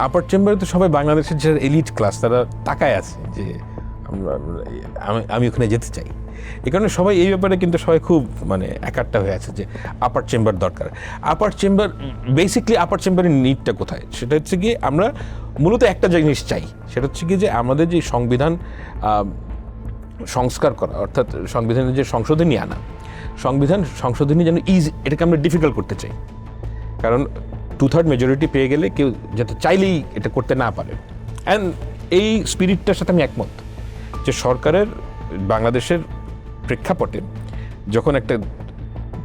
আপার চেম্বারে তো সবাই বাংলাদেশের যে এলিট ক্লাস তারা তাকায় আছে যে আমি ওখানে যেতে চাই। এই কারণে সবাই এই ব্যাপারে কিন্তু সবাই খুব একাট্টা হয়ে আছে যে আপার চেম্বার দরকার। আপার চেম্বার বেসিকলি আপার চেম্বারের নিডটা কোথায়? সেটা হচ্ছে গিয়ে আমরা মূলত একটা জিনিস চাই, সেটা হচ্ছে গিয়ে যে আমাদের যে সংবিধান সংস্কার করা, অর্থাৎ সংবিধানের যে সংশোধনী আনা, সংবিধান সংশোধনী যেন এটাকে আমরা ডিফিকাল্ট করতে চাই। কারণ 2/3 মেজরিটি পেয়ে গেলে কেউ যাতে চাইলেই এটা করতে না পারে। অ্যান্ড এই স্পিরিটটার সাথে আমি একমত যে সরকারের বাংলাদেশের প্রেক্ষাপটে যখন একটা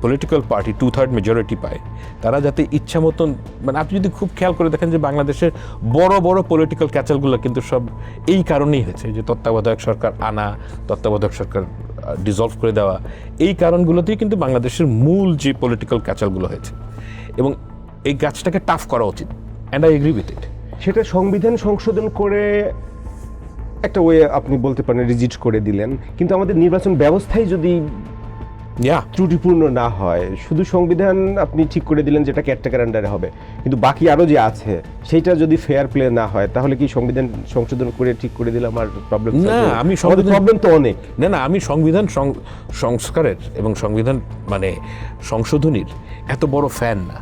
পলিটিক্যাল পার্টি 2/3 মেজরিটি পায়, তারা যাতে ইচ্ছা মতন আপনি যদি খুব খেয়াল করে দেখেন যে বাংলাদেশের বড় বড় পলিটিক্যাল ক্যাচালগুলো কিন্তু সব এই কারণেই হয়েছে যে তত্ত্বাবধায়ক সরকার আনা, তত্ত্বাবধায়ক সরকার ডিসলভ করে দেওয়া, এই কারণগুলোতেই কিন্তু বাংলাদেশের মূল যে পলিটিক্যাল ক্যাচালগুলো হয়েছে। এবং এই গাছটাকে টাফ করা উচিত, and I agree with it. সেটা সংবিধান সংশোধন করে একটা ওয়ে আপনি বলতে পারেন রিজিট করে দিলেন, কিন্তু আমাদের নির্বাচন ব্যবস্থাই যদি ত্রুটিপূর্ণ না হয়, শুধু সংবিধান আপনি ঠিক করে দিলেন যেটা কেয়ারটেকার আন্ডারে হবে, কিন্তু বাকি আরও যে আছে সেইটা যদি ফেয়ার প্লে না হয়, তাহলে কি সংবিধান সংশোধন করে ঠিক করে দিলে আমার প্রবলেম? না, আমি প্রবলেম তো অনেক। না, আমি সংবিধান সংস্কারের এবং সংবিধান সংশোধনীর এত বড় ফ্যান না।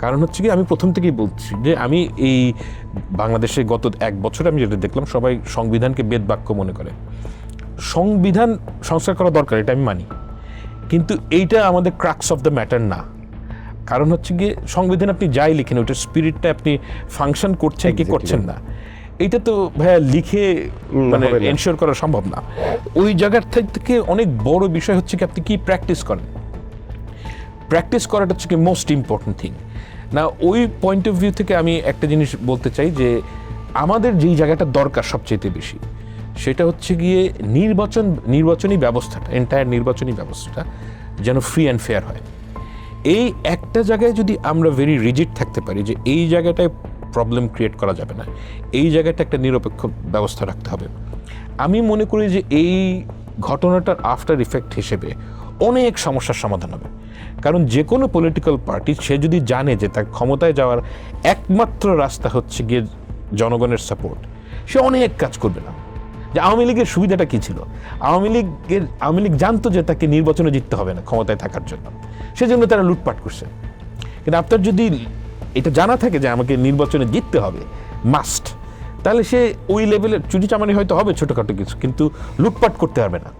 কারণ হচ্ছে কি, আমি প্রথম থেকেই বলছি যে আমি এই বাংলাদেশে গত 1 বছরে আমি যেটা দেখলাম, সবাই সংবিধানকে বেদ বাক্য মনে করে। সংবিধান সংস্কার করা দরকার, এটা আমি মানি, কিন্তু এইটা আমাদের ক্রাক্স অফ দ্য ম্যাটার না। কারণ হচ্ছে গিয়ে সংবিধান আপনি যাই লিখেন, ওইটার স্পিরিটটা আপনি ফাংশন করছেন কি করছেন না, এইটা তো ভাইয়া লিখে এনশিওর করা সম্ভব না। ওই জায়গার থেকে অনেক বড় বিষয় হচ্ছে কি আপনি কি প্র্যাকটিস করেন। প্র্যাকটিস করাটা হচ্ছে কি মোস্ট ইম্পর্টেন্ট থিং না। ওই পয়েন্ট অফ ভিউ থেকে আমি একটা জিনিস বলতে চাই যে আমাদের যেই জায়গাটা দরকার সবচেয়ে বেশি, সেটা হচ্ছে গিয়ে নির্বাচনী ব্যবস্থাটা, এন্টায়ার নির্বাচনী ব্যবস্থাটা যেন ফ্রি অ্যান্ড ফেয়ার হয়। এই একটা জায়গায় যদি আমরা ভেরি রিজিড থাকতে পারি যে এই জায়গাটায় প্রবলেম ক্রিয়েট করা যাবে না, এই জায়গাটা একটা নিরপেক্ষ ব্যবস্থা রাখতে হবে, আমি মনে করি যে এই ঘটনাটার আফটার ইফেক্ট হিসেবে অনেক সমস্যার সমাধান হবে। কারণ যে কোনো পলিটিক্যাল পার্টি সে যদি জানে যে তার ক্ষমতায় যাওয়ার একমাত্র রাস্তা হচ্ছে গিয়ে জনগণের সাপোর্ট, সে অনেক কাজ করবে না। যে আওয়ামী লীগের সুবিধাটা কী ছিল? আওয়ামী লীগ জানতো যে তাকে নির্বাচনে জিততে হবে না ক্ষমতায় থাকার জন্য, সেজন্য তারা লুটপাট করছে। কিন্তু আপনার যদি এটা জানা থাকে যে আমাকে নির্বাচনে জিততে হবে মাস্ট, তাহলে সে ওই লেভেলের চুরি চামারি হয়তো হবে ছোটোখাটো কিছু, কিন্তু লুটপাট করতে পারবে না।